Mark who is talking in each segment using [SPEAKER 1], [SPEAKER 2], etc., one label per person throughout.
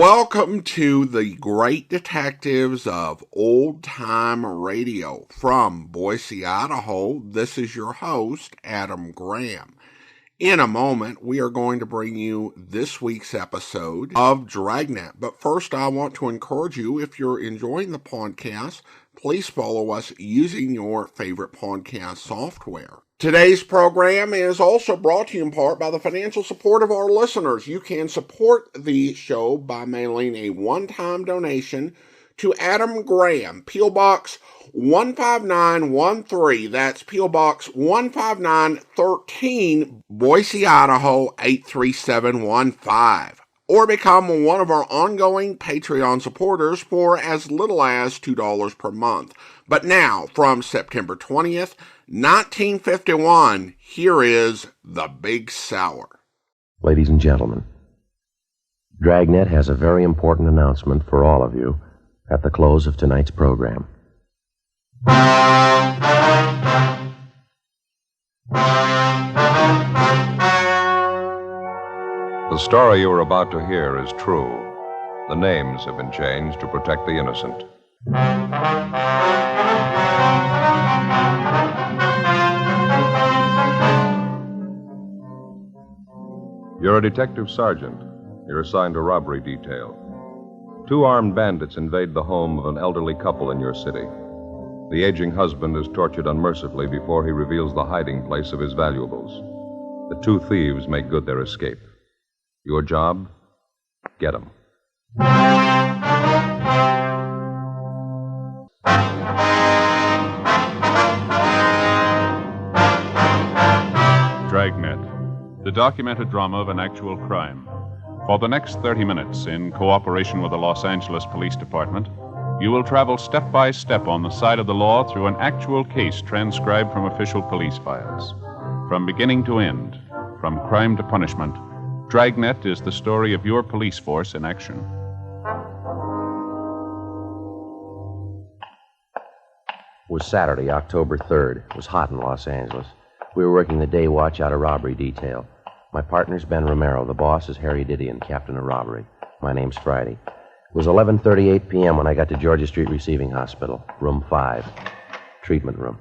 [SPEAKER 1] Welcome to the Great Detectives of Old Time Radio. From Boise, Idaho, this is your host, Adam Graham. In a moment, we are going to bring you this week's episode of Dragnet. But first, I want to encourage you, if you're enjoying the podcast, please follow us using your favorite podcast software. Today's program is also brought to you in part by the financial support of our listeners. You can support the show by mailing a one-time donation to Adam Graham, P.O. Box 15913. That's P.O. Box 15913, Boise, Idaho 83715. Or become one of our ongoing Patreon supporters for as little as $2 per month. But now, from September 20th, 1951, here is The Big Sour.
[SPEAKER 2] Ladies and gentlemen, Dragnet has a very important announcement for all of you at the close of tonight's program.
[SPEAKER 3] The story you are about to hear is true. The names have been changed to protect the innocent. You're a detective sergeant. You're assigned to robbery detail. 2 armed bandits invade the home of an elderly couple in your city. The aging husband is tortured unmercifully before he reveals the hiding place of his valuables. The 2 thieves make good their escape. Your job? Get 'em.
[SPEAKER 4] Dragnet, the documented drama of an actual crime. For the next 30 minutes, in cooperation with the Los Angeles Police Department, you will travel step by step on the side of the law through an actual case transcribed from official police files. From beginning to end, from crime to punishment, Dragnet is the story of your police force in action.
[SPEAKER 2] It was Saturday, October 3rd. It was hot in Los Angeles. We were working the day watch out of robbery detail. My partner's Ben Romero. The boss is Harry Didion, captain of robbery. My name's Friday. It was 11:38 p.m. when I got to Georgia Street Receiving Hospital, room 5, treatment room.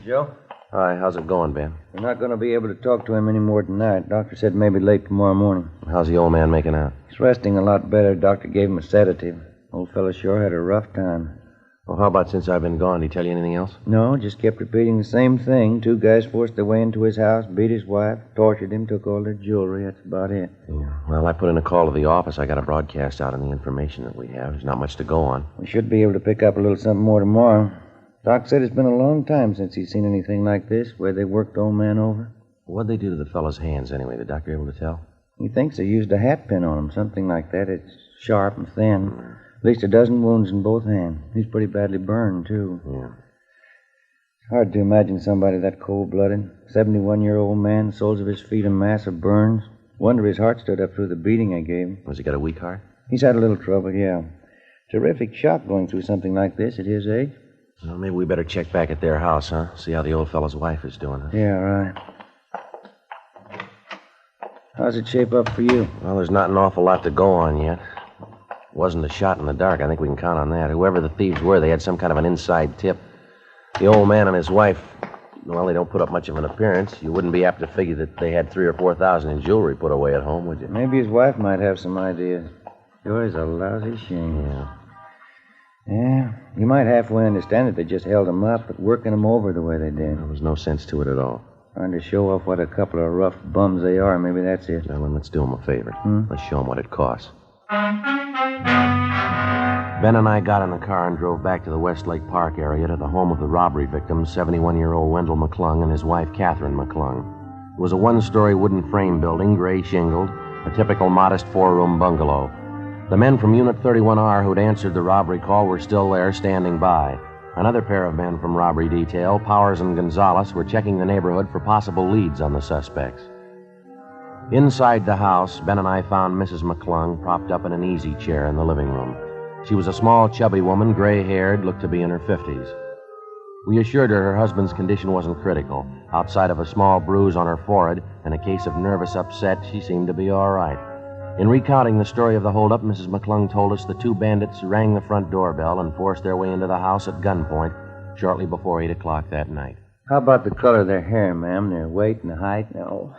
[SPEAKER 5] Joe?
[SPEAKER 2] Hi, how's it going, Ben?
[SPEAKER 5] We're not going to be able to talk to him any more tonight. Doctor said maybe late tomorrow morning.
[SPEAKER 2] How's the old man making out?
[SPEAKER 5] He's resting a lot better. Doctor gave him a sedative. Old fella sure had a rough time.
[SPEAKER 2] Well, how about since I've been gone? Did he tell you anything else?
[SPEAKER 5] No, just kept repeating the same thing. 2 guys forced their way into his house, beat his wife, tortured him, took all their jewelry. That's about it.
[SPEAKER 2] Yeah. Well, I put in a call to the office. I got a broadcast out on the information that we have. There's not much to go on.
[SPEAKER 5] We should be able to pick up a little something more tomorrow. Doc said it's been a long time since he's seen anything like this, where they worked the old man over.
[SPEAKER 2] What'd they do to the fellow's hands, anyway? The doctor able to tell?
[SPEAKER 5] He thinks they used a hat pin on him, something like that. It's sharp and thin. At least a dozen wounds in both hands. He's pretty badly burned, too.
[SPEAKER 2] Yeah.
[SPEAKER 5] It's hard to imagine somebody that cold-blooded. 71-year-old man, soles of his feet a mass of burns. Wonder his heart stood up through the beating I gave him.
[SPEAKER 2] Has he got a weak heart?
[SPEAKER 5] He's had a little trouble, yeah. Terrific shock going through something like this at his age.
[SPEAKER 2] Well, maybe we better check back at their house, huh? See how the old fellow's wife is doing, huh?
[SPEAKER 5] Yeah, right. How's it shape up for you?
[SPEAKER 2] Well, there's not an awful lot to go on yet. It wasn't a shot in the dark. I think we can count on that. Whoever the thieves were, they had some kind of an inside tip. The old man and his wife, well, they don't put up much of an appearance. You wouldn't be apt to figure that they had $3,000 or $4,000 in jewelry put away at home, would you?
[SPEAKER 5] Maybe his wife might have some ideas. Sure is a lousy shame.
[SPEAKER 2] Yeah.
[SPEAKER 5] Yeah, you might halfway understand that they just held him up, but working him over the way they did.
[SPEAKER 2] There was no sense to it at all.
[SPEAKER 5] Trying to show off what a couple of rough bums they are, maybe that's it.
[SPEAKER 2] Well, then let's do them a favor. Let's show them what it costs. Ben and I got in the car and drove back to the Westlake Park area to the home of the robbery victim, 71-year-old Wendell McClung, and his wife, Catherine McClung. It was a 1-story wooden frame building, gray shingled, a typical modest 4-room bungalow. The men from Unit 31R who'd answered the robbery call were still there, standing by. Another pair of men from robbery detail, Powers and Gonzalez, were checking the neighborhood for possible leads on the suspects. Inside the house, Ben and I found Mrs. McClung propped up in an easy chair in the living room. She was a small, chubby woman, gray-haired, looked to be in her 50s. We assured her husband's condition wasn't critical. Outside of a small bruise on her forehead and a case of nervous upset, she seemed to be all right. In recounting the story of the holdup, Mrs. McClung told us the two bandits rang the front doorbell and forced their way into the house at gunpoint shortly before 8 o'clock that night.
[SPEAKER 5] How about the color of their hair, ma'am? Their weight and height?
[SPEAKER 6] No,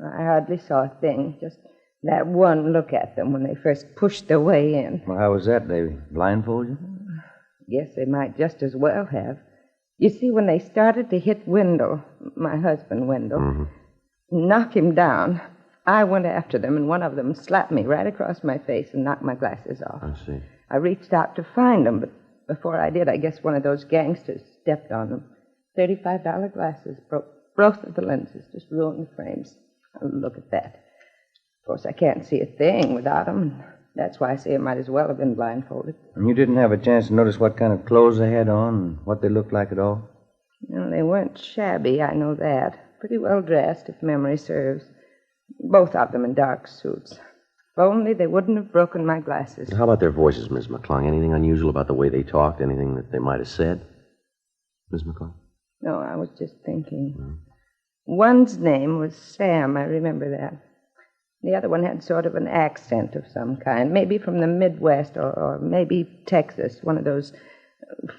[SPEAKER 6] I hardly saw a thing. Just that one look at them when they first pushed their way in.
[SPEAKER 5] Well, how was that? They blindfolded you?
[SPEAKER 6] Guess they might just as well have. You see, when they started to hit Wendell, my husband Wendell, knock him down, I went after them, and one of them slapped me right across my face and knocked my glasses off.
[SPEAKER 2] I see.
[SPEAKER 6] I reached out to find them, but before I did, I guess one of those gangsters stepped on them. $35 glasses, broke both of the lenses, just ruined the frames. Oh, look at that. Of course, I can't see a thing without them, and that's why I say I might as well have been blindfolded.
[SPEAKER 5] And you didn't have a chance to notice what kind of clothes they had on and what they looked like at all?
[SPEAKER 6] No, they weren't shabby, I know that. Pretty well dressed, if memory serves. Both of them in dark suits. If only they wouldn't have broken my glasses.
[SPEAKER 2] How about their voices, Miss McClung? Anything unusual about the way they talked? Anything that they might have said? Miss McClung?
[SPEAKER 6] No, I was just thinking. One's name was Sam, I remember that. The other one had sort of an accent of some kind, maybe from the Midwest or maybe Texas, one of those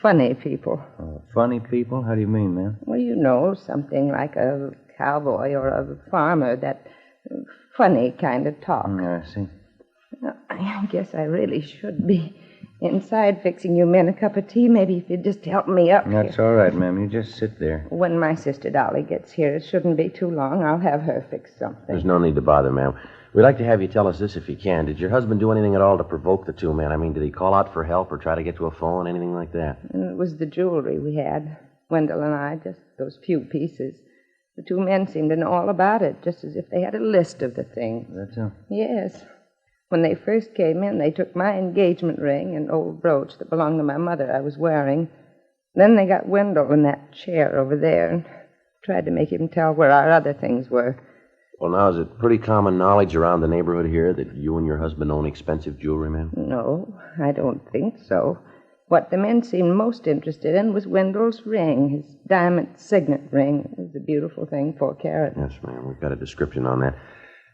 [SPEAKER 6] funny people.
[SPEAKER 5] Oh, funny people? How do you mean, ma'am?
[SPEAKER 6] Well, you know, something like a cowboy or a farmer, that funny kind of talk.
[SPEAKER 5] I see.
[SPEAKER 6] Well, I guess I really should be inside fixing you men a cup of tea. Maybe if you'd just help me up
[SPEAKER 5] That's
[SPEAKER 6] here.
[SPEAKER 5] all right, ma'am. You just sit there.
[SPEAKER 6] When my sister Dolly gets here, it shouldn't be too long. I'll have her fix something.
[SPEAKER 2] There's no need to bother, ma'am. We'd like to have you tell us this if you can. Did your husband do anything at all to provoke the two men? I mean, did he call out for help or try to get to a phone, anything like that?
[SPEAKER 6] And it was the jewelry we had, Wendell and I, just those few pieces. The two men seemed to know all about it, just as if they had a list of the things.
[SPEAKER 5] That's all.
[SPEAKER 6] Yes. When they first came in, they took my engagement ring and old brooch that belonged to my mother I was wearing. Then they got Wendell in that chair over there and tried to make him tell where our other things were.
[SPEAKER 2] Well, now, is it pretty common knowledge around the neighborhood here that you and your husband own expensive jewelry, ma'am?
[SPEAKER 6] No, I don't think so. What the men seemed most interested in was Wendell's ring, his diamond signet ring. It was a beautiful thing, 4 carat.
[SPEAKER 2] Yes, ma'am. We've got a description on that.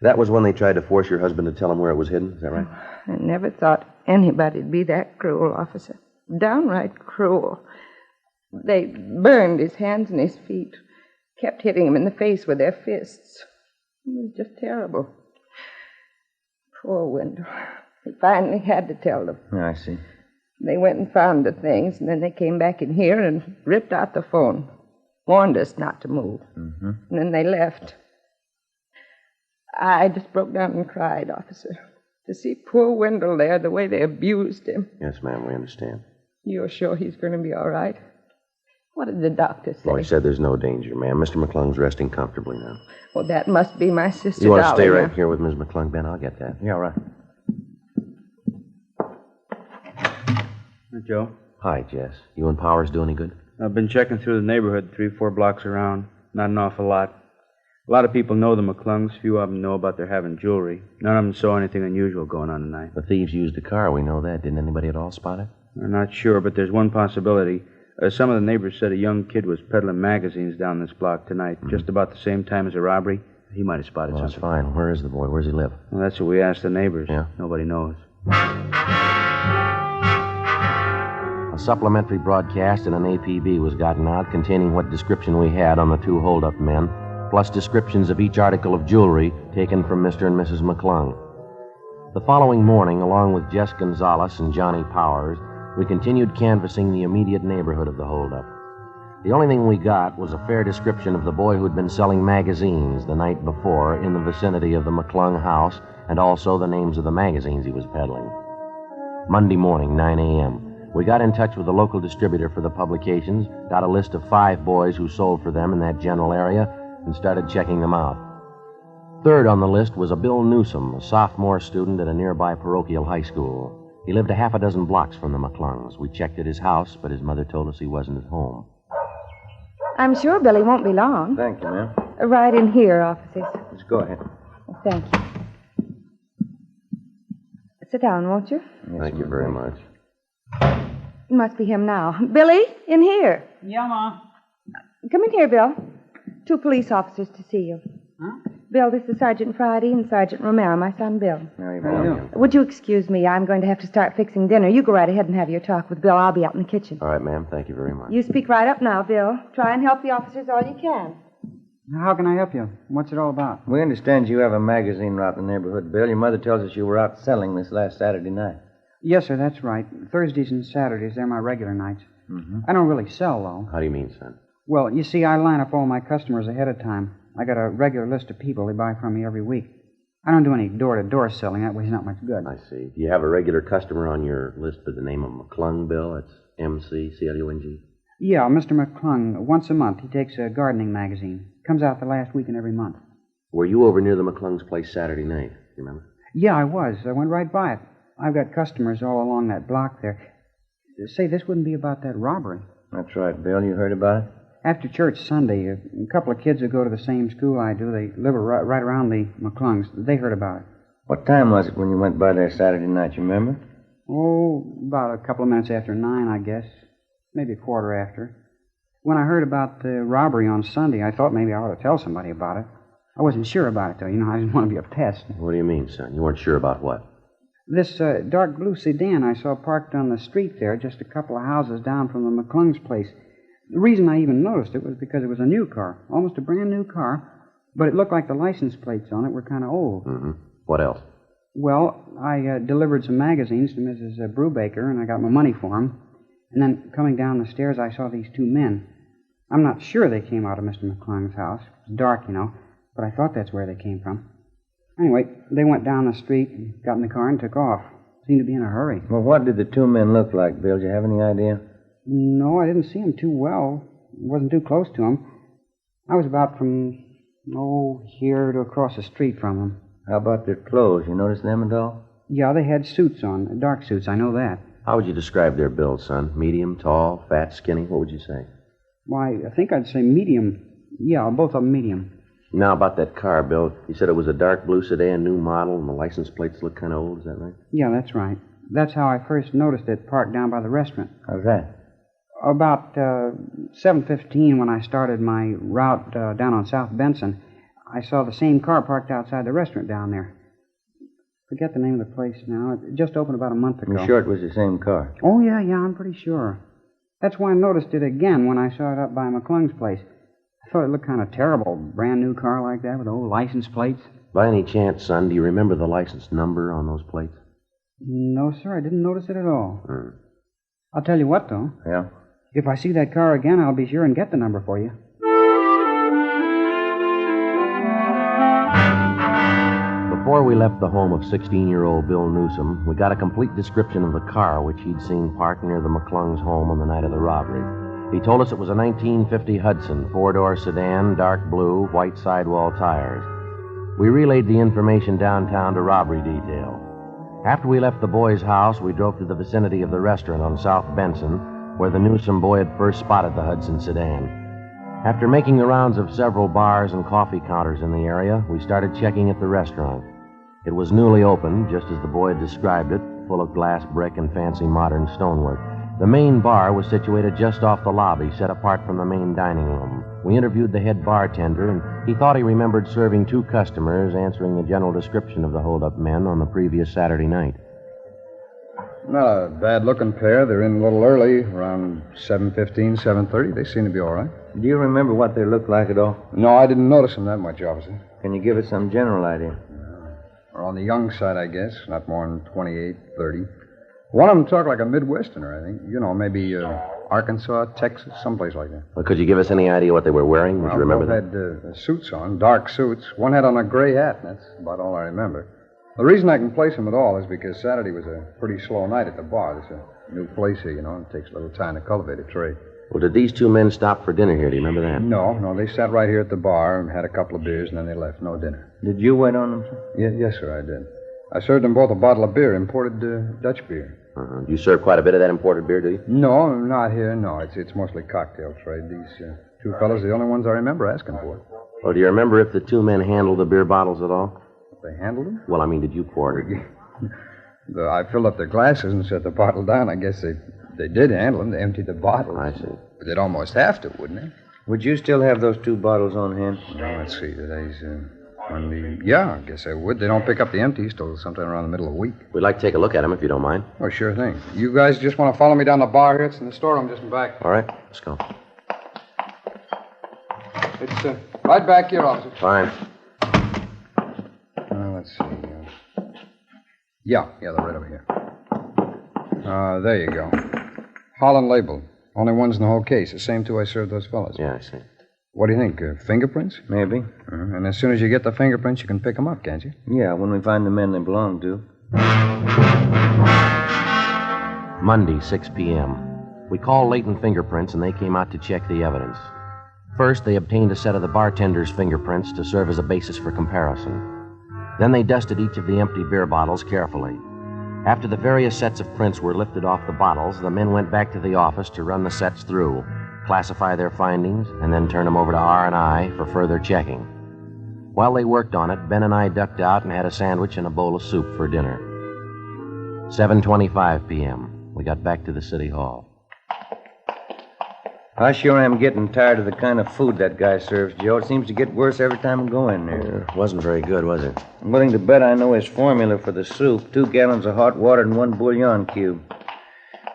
[SPEAKER 2] That was when they tried to force your husband to tell them where it was hidden, is that right?
[SPEAKER 6] I never thought anybody'd be that cruel, officer. Downright cruel. They burned his hands and his feet, kept hitting him in the face with their fists. It was just terrible. Poor Wendell. He finally had to tell them.
[SPEAKER 5] I see.
[SPEAKER 6] They went and found the things, and then they came back in here and ripped out the phone. Warned us not to move.
[SPEAKER 5] Mm-hmm.
[SPEAKER 6] And then they left. I just broke down and cried, officer. To see poor Wendell there, the way they abused him.
[SPEAKER 2] Yes, ma'am, we understand.
[SPEAKER 6] You're sure he's going to be all right? What did the doctor say?
[SPEAKER 2] Well, he said there's no danger, ma'am. Mr. McClung's resting comfortably now.
[SPEAKER 6] Well, that must be my sister
[SPEAKER 2] You want to
[SPEAKER 6] Dolly
[SPEAKER 2] stay right
[SPEAKER 6] now.
[SPEAKER 2] here with Miss McClung, Ben? I'll get that.
[SPEAKER 5] Yeah, all right.
[SPEAKER 7] Joe,
[SPEAKER 2] Hi, Jess. You and Powers do any good?
[SPEAKER 7] I've been checking through the neighborhood 3-4 blocks around. Not an awful lot. A lot of people know the McClungs. Few of them know about their having jewelry. None of them saw anything unusual going on tonight.
[SPEAKER 2] The thieves used a car, we know that. Didn't anybody at all spot it?
[SPEAKER 7] I'm not sure, but there's one possibility. Some of the neighbors said a young kid was peddling magazines down this block tonight, just about the same time as a robbery. He might have spotted
[SPEAKER 2] Well, that's
[SPEAKER 7] something.
[SPEAKER 2] fine. Where is the boy? Where does he live?
[SPEAKER 7] Well, that's what we asked the neighbors.
[SPEAKER 2] Yeah.
[SPEAKER 7] Nobody knows.
[SPEAKER 2] A supplementary broadcast in an APB was gotten out containing what description we had on the two hold-up men, plus descriptions of each article of jewelry taken from Mr. and Mrs. McClung. The following morning, along with Jess Gonzalez and Johnny Powers, we continued canvassing the immediate neighborhood of the hold-up. The only thing we got was a fair description of the boy who'd been selling magazines the night before in the vicinity of the McClung house, and also the names of the magazines he was peddling. Monday morning, 9 a.m., we got in touch with the local distributor for the publications, got a list of 5 boys who sold for them in that general area, and started checking them out. Third on the list was a Bill Newsom, a sophomore student at a nearby parochial high school. He lived a half a dozen blocks from the McClungs. We checked at his house, but his mother told us he wasn't at home.
[SPEAKER 6] I'm sure Billy won't be long.
[SPEAKER 5] Thank you, ma'am.
[SPEAKER 6] Right in here, officers.
[SPEAKER 5] Let's go ahead.
[SPEAKER 6] Thank you. Sit down, won't you?
[SPEAKER 2] Thank you very much.
[SPEAKER 6] It must be him now. Billy, in here.
[SPEAKER 8] Yeah, Ma.
[SPEAKER 6] Come in here, Bill. 2 police officers to see you.
[SPEAKER 8] Huh?
[SPEAKER 6] Bill, this is Sergeant Friday and Sergeant Romero, my son Bill.
[SPEAKER 5] How you doing?
[SPEAKER 6] Would you excuse me? I'm going to have to start fixing dinner. You go right ahead and have your talk with Bill. I'll be out in the kitchen.
[SPEAKER 2] All right, ma'am. Thank you very much.
[SPEAKER 6] You speak right up now, Bill. Try and help the officers all you can.
[SPEAKER 8] How can I help you? What's it all about?
[SPEAKER 5] We understand you have a magazine out in the neighborhood, Bill. Your mother tells us you were out selling this last Saturday night.
[SPEAKER 8] Yes, sir, that's right. Thursdays and Saturdays, they're my regular nights.
[SPEAKER 5] Mm-hmm.
[SPEAKER 8] I don't really sell, though.
[SPEAKER 2] How do you mean, son?
[SPEAKER 8] Well, you see, I line up all my customers ahead of time. I got a regular list of people they buy from me every week. I don't do any door-to-door selling. That way it's not much good.
[SPEAKER 2] I see. Do you have a regular customer on your list with the name of McClung, Bill? That's McClung.
[SPEAKER 8] Yeah, Mr. McClung. Once a month, he takes a gardening magazine. Comes out the last weekend every month.
[SPEAKER 2] Were you over near the McClung's place Saturday night? You remember?
[SPEAKER 8] Yeah, I was. I went right by it. I've got customers all along that block there. Say, this wouldn't be about that robbery.
[SPEAKER 5] That's right, Bill. You heard about it?
[SPEAKER 8] After church Sunday, a couple of kids who go to the same school I do, they live right around the McClungs. They heard about it.
[SPEAKER 5] What time was it when you went by there Saturday night, you remember?
[SPEAKER 8] Oh, about a couple of minutes after 9, I guess. Maybe a quarter after. When I heard about the robbery on Sunday, I thought maybe I ought to tell somebody about it. I wasn't sure about it, though. You know, I didn't want to be a pest.
[SPEAKER 2] What do you mean, son? You weren't sure about what?
[SPEAKER 8] This dark blue sedan I saw parked on the street there, just a couple of houses down from the McClung's place. The reason I even noticed it was because it was a new car, almost a brand new car, but it looked like the license plates on it were kind of old.
[SPEAKER 2] Mm-hmm. What else?
[SPEAKER 8] Well, I delivered some magazines to Mrs. Brubaker, and I got my money for them. And then coming down the stairs, I saw these two men. I'm not sure they came out of Mr. McClung's house. It was dark, you know, but I thought that's where they came from. Anyway, they went down the street, and got in the car, and took off. Seemed to be in a hurry.
[SPEAKER 5] Well, what did the two men look like, Bill? Do you have any idea?
[SPEAKER 8] No, I didn't see them too well. Wasn't too close to them. I was about from, here to across the street from them.
[SPEAKER 5] How about their clothes? You notice them at all?
[SPEAKER 8] Yeah, they had suits on, dark suits, I know that.
[SPEAKER 2] How would you describe their build, son? Medium, tall, fat, skinny? What would you say?
[SPEAKER 8] Why, I think I'd say medium. Yeah, both of them medium.
[SPEAKER 2] Now, about that car, Bill, you said it was a dark blue sedan, new model, and the license plates look kind of old, is that right?
[SPEAKER 8] Yeah, that's right. That's how I first noticed it parked down by the restaurant.
[SPEAKER 5] How's that?
[SPEAKER 8] About 7:15, when I started my route down on South Benson, I saw the same car parked outside the restaurant down there. Forget the name of the place now. It just opened about a month ago.
[SPEAKER 5] You sure it was the same car?
[SPEAKER 8] Oh, yeah, I'm pretty sure. That's why I noticed it again when I saw it up by McClung's place. I thought it looked kind of terrible. Brand new car like that with old license plates.
[SPEAKER 2] By any chance, son, do you remember the license number on those plates?
[SPEAKER 8] No, sir, I didn't notice it at all. I'll tell you what, though.
[SPEAKER 5] Yeah?
[SPEAKER 8] If I see that car again, I'll be sure and get the number for you.
[SPEAKER 2] Before we left the home of 16-year-old Bill Newsom, we got a complete description of the car which he'd seen parked near the McClung's home on the night of the robbery. He told us it was a 1950 Hudson, four-door sedan, dark blue, white sidewall tires. We relayed the information downtown to robbery detail. After we left the boy's house, we drove to the vicinity of the restaurant on South Benson, where the Newsom boy had first spotted the Hudson sedan. After making the rounds of several bars and coffee counters in the area, we started checking at the restaurant. It was newly opened, just as the boy had described it, full of glass, brick, and fancy modern stonework. The main bar was situated just off the lobby, set apart from the main dining room. We interviewed the head bartender, and he thought he remembered serving two customers, answering the general description of the hold-up men on the previous Saturday night.
[SPEAKER 9] Not a bad-looking pair. They're in a little early, around 7:15, 7:30. They seem to be all right.
[SPEAKER 5] Do you remember what they looked like at all?
[SPEAKER 9] No, I didn't notice them that much, officer.
[SPEAKER 5] Can you give us some general idea?
[SPEAKER 9] Or on the young side, I guess. Not more than 28, 30. One of them talked like a Midwesterner, I think. You know, maybe Arkansas, Texas, someplace like that.
[SPEAKER 2] Well, could you give us any idea what they were wearing? Would you remember
[SPEAKER 9] both
[SPEAKER 2] that?
[SPEAKER 9] had suits on, dark suits. One had on a gray hat, and that's about all I remember. The reason I can place them at all is because Saturday was a pretty slow night at the bar. It's a new place here, you know. It takes a little time to cultivate a trade.
[SPEAKER 2] Well, did these two men stop for dinner here? Do you remember that?
[SPEAKER 9] No. They sat right here at the bar and had a couple of beers, and then they left. No dinner.
[SPEAKER 5] Did you wait on them, sir?
[SPEAKER 9] Yes, sir, I did. I served them both a bottle of beer, imported Dutch beer.
[SPEAKER 2] Do you serve quite a bit of that imported beer, do you?
[SPEAKER 9] No, not here, no. It's mostly cocktail trade. These two fellows are the only ones I remember asking for it.
[SPEAKER 2] Well, do you remember if the two men handled the beer bottles at all?
[SPEAKER 9] They handled them?
[SPEAKER 2] Well, I mean, did you pour it?
[SPEAKER 9] I filled up their glasses and set the bottle down. I guess they did handle them. They emptied the bottles.
[SPEAKER 2] I see.
[SPEAKER 9] But they'd almost have to, wouldn't they?
[SPEAKER 5] Would you still have those two bottles on hand?
[SPEAKER 9] Now, let's see. Today's Yeah, I guess I would. They don't pick up the empties till sometime around the middle of the week.
[SPEAKER 2] We'd like to take a look at them if you don't mind.
[SPEAKER 9] Oh, sure thing. You guys just want to follow me down the bar here? It's in the storeroom just in back.
[SPEAKER 2] All right, let's go.
[SPEAKER 9] It's right back here, officer.
[SPEAKER 2] Fine.
[SPEAKER 9] Let's see. Yeah, they're right over here. There you go. Holland label. Only ones in the whole case. The same two I served those fellas.
[SPEAKER 2] Yeah, I see.
[SPEAKER 9] What do you think? Fingerprints?
[SPEAKER 5] Maybe.
[SPEAKER 9] And as soon as you get the fingerprints, you can pick them up, can't you?
[SPEAKER 5] Yeah, when we find the men they belong to.
[SPEAKER 2] Monday, 6 p.m. We called Leighton Fingerprints, and they came out to check the evidence. First, they obtained a set of the bartender's fingerprints to serve as a basis for comparison. Then they dusted each of the empty beer bottles carefully. After the various sets of prints were lifted off the bottles, the men went back to the office to run the sets through, classify their findings, and then turn them over to R&I for further checking. While they worked on it, Ben and I ducked out and had a sandwich and a bowl of soup for dinner. 7:25 p.m. We got back to the city hall.
[SPEAKER 5] I sure am getting tired of the kind of food that guy serves, Joe. It seems to get worse every time I go in there.
[SPEAKER 2] It wasn't very good, was it?
[SPEAKER 5] I'm willing to bet I know his formula for the soup. 2 gallons of hot water and 1 bouillon cube.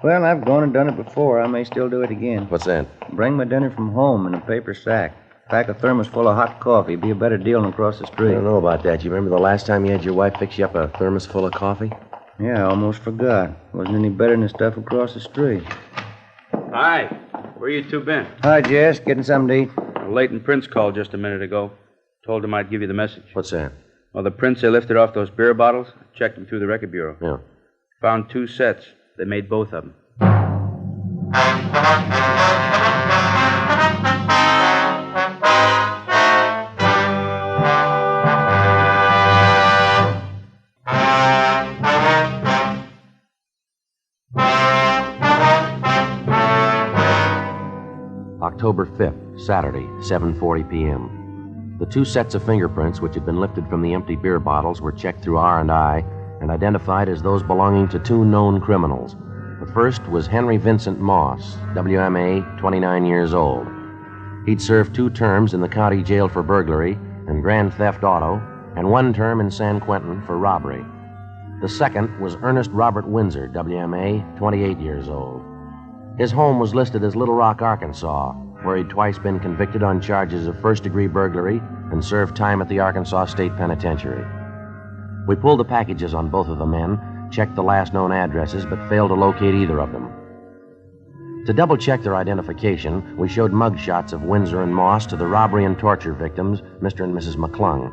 [SPEAKER 5] Well, I've gone and done it before. I may still do it again.
[SPEAKER 2] What's that?
[SPEAKER 5] Bring my dinner from home in a paper sack. Pack a thermos full of hot coffee. Be a better deal than across the
[SPEAKER 2] I
[SPEAKER 5] street.
[SPEAKER 2] don't know about that. You remember the last time you had your wife fix you up a thermos full of coffee?
[SPEAKER 5] Yeah, I almost forgot. Wasn't any better than the stuff across the street.
[SPEAKER 7] Hi. Where you two been?
[SPEAKER 5] Hi, Jess. Getting something to eat?
[SPEAKER 7] Leighton Prince called just a minute ago. Told him I'd give you the message.
[SPEAKER 2] What's that?
[SPEAKER 7] Well, the prints they lifted off those beer bottles, checked them through the record bureau.
[SPEAKER 2] Yeah.
[SPEAKER 7] Found 2 sets. They made both of them.
[SPEAKER 2] October 5th, Saturday, 7:40 p.m. The 2 sets of fingerprints which had been lifted from the empty beer bottles were checked through R&I and identified as those belonging to 2 known criminals. The first was Henry Vincent Moss, WMA, 29 years old. He'd served 2 terms in the county jail for burglary and grand theft auto, and 1 term in San Quentin for robbery. The second was Ernest Robert Windsor, WMA, 28 years old. His home was listed as Little Rock, Arkansas, where he'd twice been convicted on charges of first-degree burglary and served time at the Arkansas State Penitentiary. We pulled the packages on both of the men, checked the last known addresses, but failed to locate either of them. To double-check their identification, we showed mugshots of Windsor and Moss to the robbery and torture victims, Mr. and Mrs. McClung.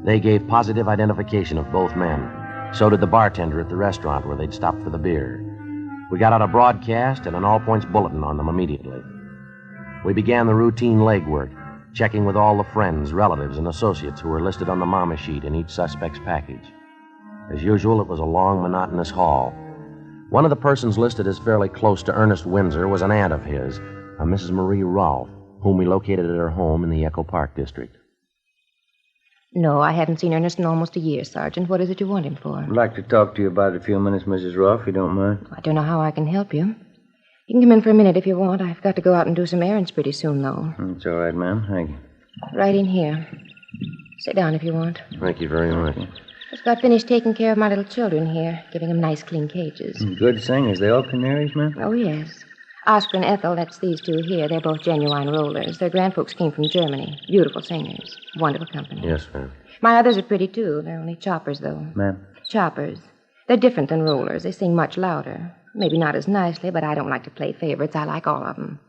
[SPEAKER 2] They gave positive identification of both men. So did the bartender at the restaurant where they'd stopped for the beer. We got out a broadcast and an all-points bulletin on them immediately. We began the routine legwork, checking with all the friends, relatives, and associates who were listed on the mama sheet in each suspect's package. As usual, it was a long, monotonous haul. One of the persons listed as fairly close to Ernest Windsor was an aunt of his, a Mrs. Marie Rolfe, whom we located at her home in the Echo Park district.
[SPEAKER 10] No, I haven't seen Ernest in almost a year, Sergeant. What is it you want him for?
[SPEAKER 5] I'd like to talk to you about it a few minutes, Mrs. Rolfe, if you don't mind.
[SPEAKER 10] I don't know how I can help you. You can come in for a minute if you want. I've got to go out and do some errands pretty soon, though.
[SPEAKER 5] It's all right, ma'am. Thank you.
[SPEAKER 10] Right in here. Sit down if you want.
[SPEAKER 2] Thank you very much.
[SPEAKER 10] Just got finished taking care of my little children here, giving them nice, clean cages.
[SPEAKER 5] Good singers. They all canaries, ma'am?
[SPEAKER 10] Oh, yes. Oscar and Ethel, that's these 2 here. They're both genuine rollers. Their grandfolks came from Germany. Beautiful singers. Wonderful company.
[SPEAKER 2] Yes, ma'am.
[SPEAKER 10] My others are pretty, too. They're only choppers, though.
[SPEAKER 5] Ma'am?
[SPEAKER 10] Choppers. They're different than rollers. They sing much louder. Maybe not as nicely, but I don't like to play favorites. I like all of them.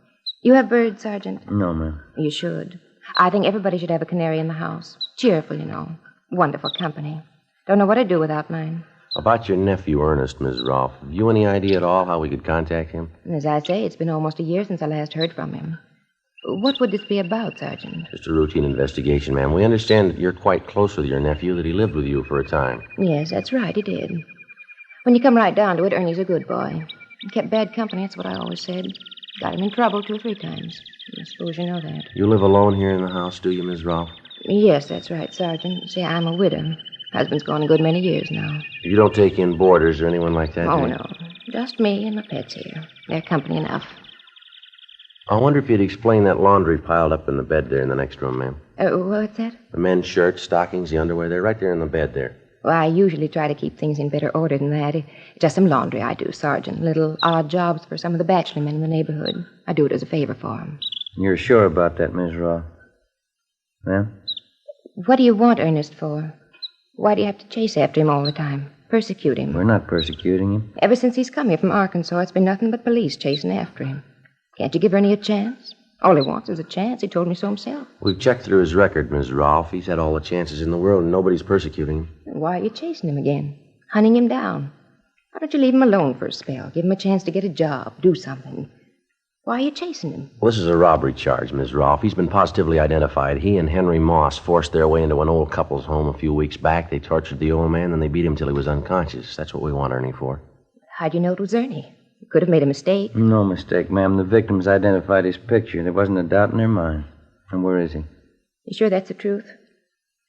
[SPEAKER 10] You have birds, Sergeant?
[SPEAKER 5] No, ma'am.
[SPEAKER 10] You should. I think everybody should have a canary in the house. Cheerful, you know. Wonderful company. Don't know what I'd do without mine.
[SPEAKER 2] About your nephew, Ernest, Ms. Rolfe. Have you any idea at all how we could contact him?
[SPEAKER 10] As I say, it's been almost a year since I last heard from him. What would this be about, Sergeant?
[SPEAKER 2] Just a routine investigation, ma'am. We understand that you're quite close with your nephew, that he lived with you for a time.
[SPEAKER 10] Yes, that's right, he did. When you come right down to it, Ernie's a good boy. He kept bad company, that's what I always said. Got him in trouble 2 or 3 times. I suppose you know that.
[SPEAKER 2] You live alone here in the house, do you, Ms. Rolfe?
[SPEAKER 10] Yes, that's right, Sergeant. See, I'm a widow. Husband's gone a good many years now.
[SPEAKER 2] You don't take in boarders or anyone like that, do
[SPEAKER 10] Oh,
[SPEAKER 2] you?
[SPEAKER 10] no. Just me and my pets here. They're company enough.
[SPEAKER 2] I wonder if you'd explain that laundry piled up in the bed there in the next room, ma'am.
[SPEAKER 10] What's that?
[SPEAKER 2] The men's shirts, stockings, the underwear, they're right there in the bed there.
[SPEAKER 10] Well, I usually try to keep things in better order than that. Just some laundry I do, Sergeant. Little odd jobs for some of the bachelor men in the neighborhood. I do it as a favor for them.
[SPEAKER 5] You're sure about that, Miss Raw? Yeah?
[SPEAKER 10] What do you want Ernest for? Why do you have to chase after him all the time? Persecute him?
[SPEAKER 5] We're not persecuting him.
[SPEAKER 10] Ever since he's come here from Arkansas, it's been nothing but police chasing after him. Can't you give Ernie a chance? All he wants is a chance. He told me so himself.
[SPEAKER 2] We've checked through his record, Ms. Rolfe. He's had all the chances in the world, and nobody's persecuting him.
[SPEAKER 10] Then why are you chasing him again? Hunting him down? Why don't you leave him alone for a spell? Give him a chance to get a job, do something. Why are you chasing him?
[SPEAKER 2] Well, this is a robbery charge, Ms. Rolfe. He's been positively identified. He and Henry Moss forced their way into an old couple's home a few weeks back. They tortured the old man, and they beat him till he was unconscious. That's what we want Ernie for.
[SPEAKER 10] How'd you know it was Ernie? You could have made a mistake.
[SPEAKER 5] No mistake, ma'am. The victims identified his picture. There wasn't a doubt in their mind. And where is he?
[SPEAKER 10] You sure that's the truth?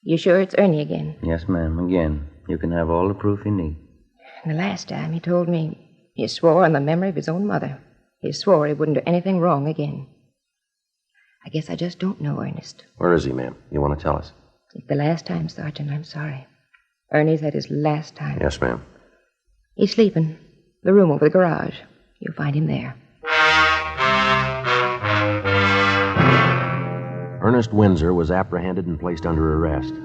[SPEAKER 10] You sure it's Ernie again?
[SPEAKER 5] Yes, ma'am. Again. You can have all the proof you need.
[SPEAKER 10] And the last time he told me he swore on the memory of his own mother. He swore he wouldn't do anything wrong again. I guess I just don't know, Ernest.
[SPEAKER 2] Where is he, ma'am? You want to tell us?
[SPEAKER 10] It's the last time, Sergeant. I'm sorry. Ernie's had his last time.
[SPEAKER 2] Yes, ma'am.
[SPEAKER 10] He's sleeping. The room over the garage. You'll find him there.
[SPEAKER 2] Ernest Windsor was apprehended and placed under arrest.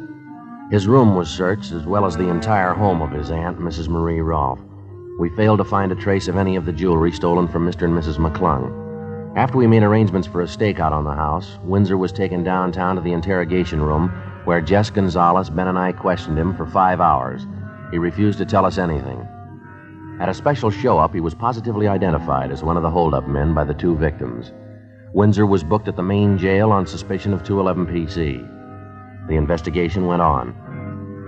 [SPEAKER 2] His room was searched, as well as the entire home of his aunt, Mrs. Marie Rolfe. We failed to find a trace of any of the jewelry stolen from Mr. and Mrs. McClung. After we made arrangements for a stakeout on the house, Windsor was taken downtown to the interrogation room, where Jess Gonzalez, Ben, and I questioned him for 5 hours. He refused to tell us anything. At a special show-up, he was positively identified as one of the hold-up men by the two victims. Windsor was booked at the main jail on suspicion of 211 PC. The investigation went on.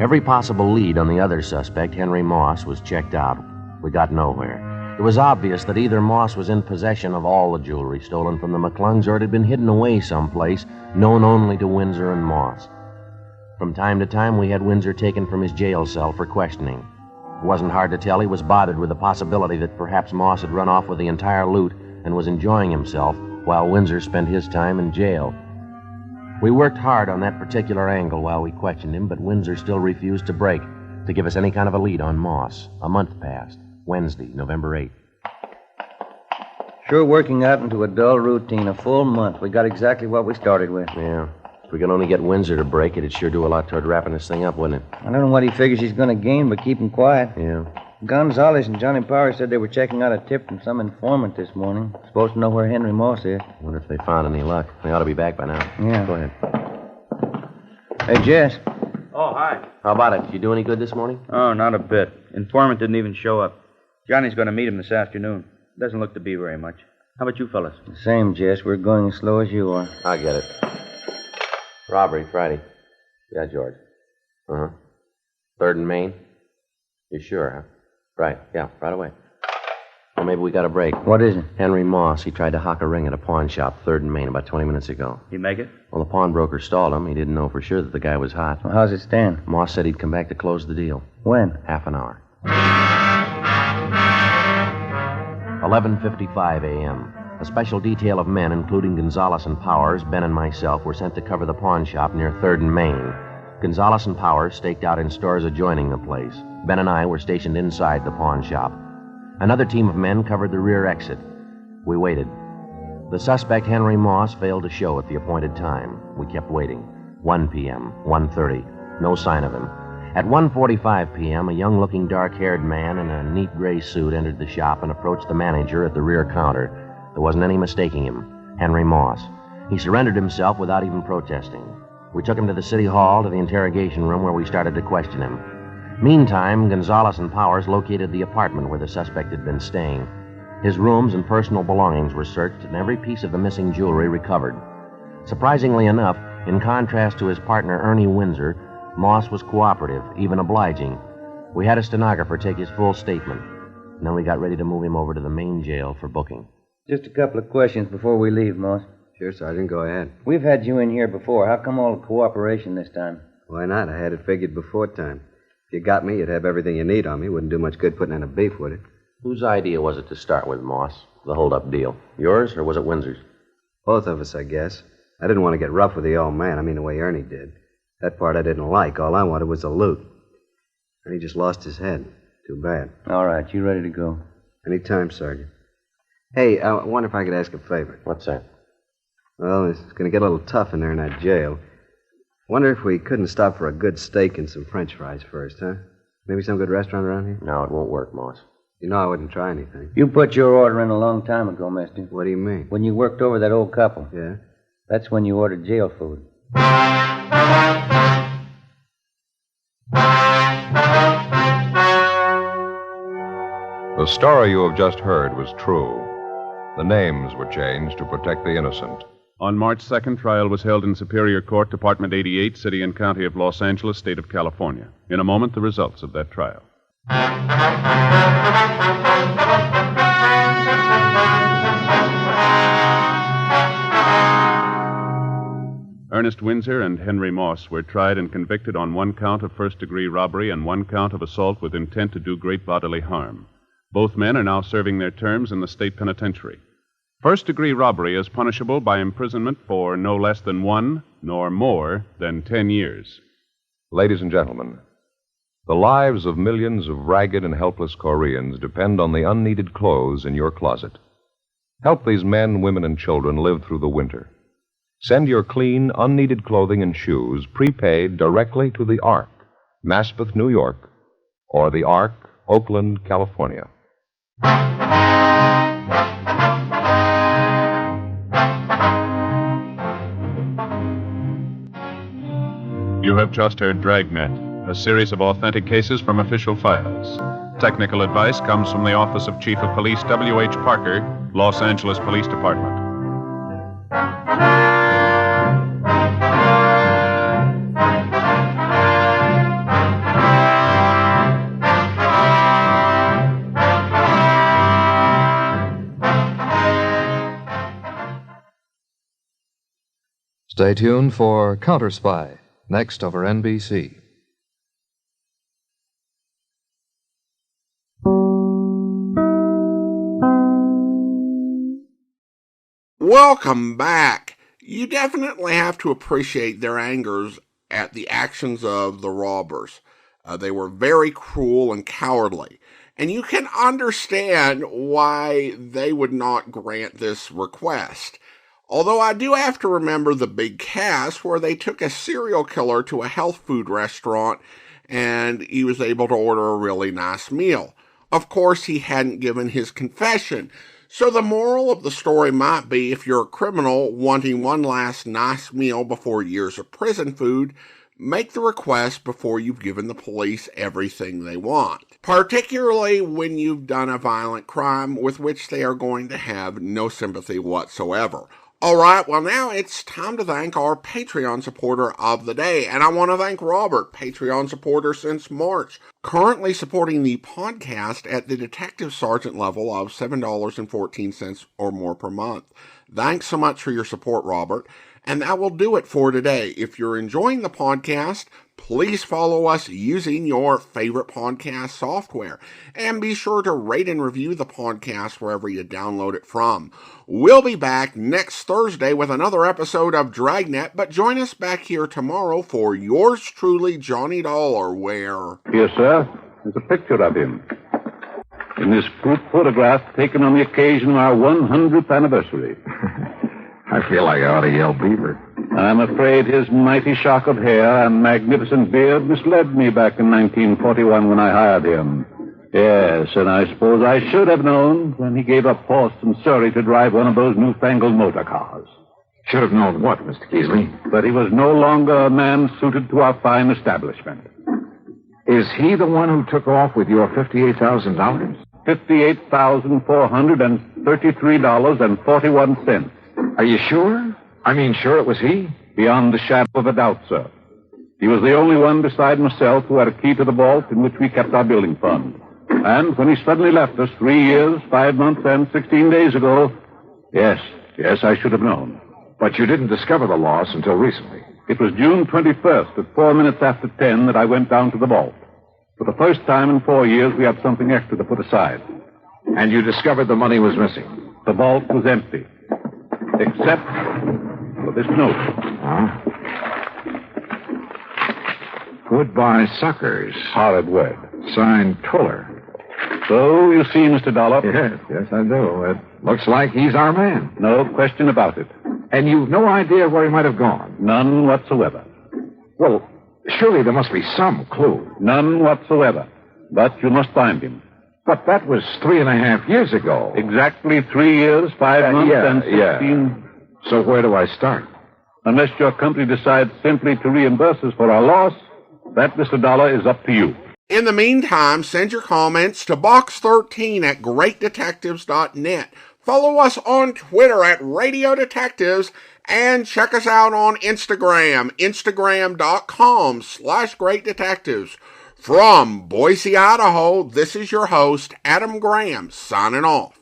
[SPEAKER 2] Every possible lead on the other suspect, Henry Moss, was checked out. We got nowhere. It was obvious that either Moss was in possession of all the jewelry stolen from the McClungs, or it had been hidden away someplace, known only to Windsor and Moss. From time to time, we had Windsor taken from his jail cell for questioning. It wasn't hard to tell he was bothered with the possibility that perhaps Moss had run off with the entire loot and was enjoying himself while Windsor spent his time in jail. We worked hard on that particular angle while we questioned him, but Windsor still refused to break, to give us any kind of a lead on Moss. A month passed. Wednesday, November 8th.
[SPEAKER 5] Sure working out into a dull routine. A full month. We got exactly what we started with.
[SPEAKER 2] Yeah. If we could only get Windsor to break it, it'd sure do a lot toward wrapping this thing up, wouldn't it?
[SPEAKER 5] I don't know what he figures he's going to gain, but keep him quiet.
[SPEAKER 2] Yeah.
[SPEAKER 5] Gonzalez and Johnny Power said they were checking out a tip from some informant this morning. Supposed to know where Henry Moss is.
[SPEAKER 2] Wonder if they found any luck. They ought to be back by now.
[SPEAKER 5] Yeah.
[SPEAKER 2] Go ahead.
[SPEAKER 5] Hey, Jess.
[SPEAKER 7] Oh, hi.
[SPEAKER 2] How about it? Did you do any good this morning?
[SPEAKER 7] Oh, not a bit. Informant didn't even show up. Johnny's going to meet him this afternoon. Doesn't look to be very much. How about you fellas?
[SPEAKER 5] Same, Jess. We're going as slow as you are.
[SPEAKER 2] I get it. Robbery, Friday. Yeah, George. Uh-huh. 3rd and Main? You sure, huh? Right, yeah, right away. Well, maybe we got a break.
[SPEAKER 5] What is it?
[SPEAKER 2] Henry Moss. He tried to hock a ring at a pawn shop, 3rd and Main, about 20 minutes ago.
[SPEAKER 7] You make it?
[SPEAKER 2] Well, the pawnbroker stalled him. He didn't know for sure that the guy was hot.
[SPEAKER 5] Well, how's it stand?
[SPEAKER 2] Moss said he'd come back to close the deal.
[SPEAKER 5] When?
[SPEAKER 2] Half an hour. 11:55 a.m. A special detail of men, including Gonzalez and Powers, Ben and myself, were sent to cover the pawn shop near 3rd and Main. Gonzalez and Powers staked out in stores adjoining the place. Ben and I were stationed inside the pawn shop. Another team of men covered the rear exit. We waited. The suspect, Henry Moss, failed to show at the appointed time. We kept waiting. 1 p.m., 1:30. No sign of him. At 1:45 p.m., a young-looking, dark-haired man in a neat gray suit entered the shop and approached the manager at the rear counter. There wasn't any mistaking him. Henry Moss. He surrendered himself without even protesting. We took him to the city hall, to the interrogation room, where we started to question him. Meantime, Gonzalez and Powers located the apartment where the suspect had been staying. His rooms and personal belongings were searched, and every piece of the missing jewelry recovered. Surprisingly enough, in contrast to his partner Ernie Windsor, Moss was cooperative, even obliging. We had a stenographer take his full statement, and then we got ready to move him over to the main jail for booking.
[SPEAKER 5] Just a couple of questions before we leave, Moss.
[SPEAKER 11] Sure, Sergeant. Go ahead.
[SPEAKER 5] We've had you in here before. How come all the cooperation this time?
[SPEAKER 11] Why not? I had it figured before time. If you got me, you'd have everything you need on me. Wouldn't do much good putting in a beef, would it?
[SPEAKER 2] Whose idea was it to start with, Moss? The hold-up deal. Yours, or was it Windsor's?
[SPEAKER 11] Both of us, I guess. I didn't want to get rough with the old man. I mean, the way Ernie did. That part I didn't like. All I wanted was the loot. Ernie just lost his head. Too bad.
[SPEAKER 5] All right, you ready to go?
[SPEAKER 11] Any time, Sergeant. Hey, I wonder if I could ask a favor.
[SPEAKER 2] What's that?
[SPEAKER 11] Well, it's going to get a little tough in there in that jail. Wonder if we couldn't stop for a good steak and some French fries first, huh? Maybe some good restaurant around here?
[SPEAKER 2] No, it won't work, Moss.
[SPEAKER 11] You know I wouldn't try anything.
[SPEAKER 5] You put your order in a long time ago, mister.
[SPEAKER 11] What do you mean?
[SPEAKER 5] When you worked over that old couple.
[SPEAKER 11] Yeah?
[SPEAKER 5] That's when you ordered jail food.
[SPEAKER 3] The story you have just heard was true. The names were changed to protect the innocent.
[SPEAKER 4] On March 2nd, trial was held in Superior Court, Department 88, City and County of Los Angeles, State of California. In a moment, the results of that trial. Ernest Windsor and Henry Moss were tried and convicted on one count of first-degree robbery and one count of assault with intent to do great bodily harm. Both men are now serving their terms in the state penitentiary. First-degree robbery is punishable by imprisonment for no less than 1 nor more than 10 years.
[SPEAKER 3] Ladies and gentlemen, the lives of millions of ragged and helpless Koreans depend on the unneeded clothes in your closet. Help these men, women, and children live through the winter. Send your clean, unneeded clothing and shoes prepaid directly to the Ark, Maspeth, New York, or the Ark, Oakland, California.
[SPEAKER 4] You have just heard Dragnet, a series of authentic cases from official files. Technical advice comes from the Office of Chief of Police W.H. Parker, Los Angeles Police Department.
[SPEAKER 12] Stay tuned for Counter Spy, next over NBC.
[SPEAKER 1] Welcome back. You definitely have to appreciate their angers at the actions of the robbers. They were very cruel and cowardly, and you can understand why they would not grant this request. Although I do have to remember the big cast where they took a serial killer to a health food restaurant and he was able to order a really nice meal. Of course, he hadn't given his confession. So the moral of the story might be, if you're a criminal wanting one last nice meal before years of prison food, make the request before you've given the police everything they want. Particularly when you've done a violent crime with which they are going to have no sympathy whatsoever. All right, well, now it's time to thank our Patreon supporter of the day. And I want to thank Robert, Patreon supporter since March, currently supporting the podcast at the detective sergeant level of $7.14 or more per month. Thanks so much for your support, Robert. And that will do it for today. If you're enjoying the podcast, please follow us using your favorite podcast software. And be sure to rate and review the podcast wherever you download it from. We'll be back next Thursday with another episode of Dragnet, but join us back here tomorrow for yours truly, Johnny Dollar, where...
[SPEAKER 13] Here, sir, there's a picture of him. In this group photograph taken on the occasion of our 100th anniversary.
[SPEAKER 14] I feel like I ought to yell beaver.
[SPEAKER 13] I'm afraid his mighty shock of hair and magnificent beard misled me back in 1941 when I hired him. Yes, and I suppose I should have known when he gave up horse and Surrey to drive one of those newfangled motor cars.
[SPEAKER 14] Should have known what, Mr. Keasley?
[SPEAKER 13] But he was no longer a man suited to our fine establishment.
[SPEAKER 14] Is he the one who took off with your $58,000?
[SPEAKER 13] $58,433.41.
[SPEAKER 14] Are you sure? I mean, sure it was he?
[SPEAKER 13] Beyond the shadow of a doubt, sir. He was the only one beside myself who had a key to the vault in which we kept our building fund. And when he suddenly left us 3 years, 5 months, and 16 days ago, yes, I should have known.
[SPEAKER 14] But you didn't discover the loss until recently.
[SPEAKER 13] It was June 21st at 4 minutes after 10 that I went down to the vault. For the first time in 4 years, we had something extra to put aside.
[SPEAKER 14] And you discovered the money was missing?
[SPEAKER 13] The vault was empty. Except for this note.
[SPEAKER 14] Huh? Goodbye, suckers.
[SPEAKER 13] Horrid word.
[SPEAKER 14] Signed Tuller.
[SPEAKER 13] So you see, Mr. Dollar?
[SPEAKER 14] Yes, I do. It looks like he's our man.
[SPEAKER 13] No question about it.
[SPEAKER 14] And you've no idea where he might have gone?
[SPEAKER 13] None whatsoever.
[SPEAKER 14] Well, surely there must be some clue.
[SPEAKER 13] None whatsoever. But you must find him.
[SPEAKER 14] But that was 3.5 years ago.
[SPEAKER 13] Exactly 3 years, 5 months, and 16...
[SPEAKER 14] Yeah. So where do I start?
[SPEAKER 13] Unless your company decides simply to reimburse us for our loss, that, Mr. Dollar, is up to you.
[SPEAKER 1] In the meantime, send your comments to box13 at greatdetectives.net. Follow us on Twitter at Radio Detectives, and check us out on Instagram, instagram.com/greatdetectives. From Boise, Idaho, this is your host, Adam Graham, signing off.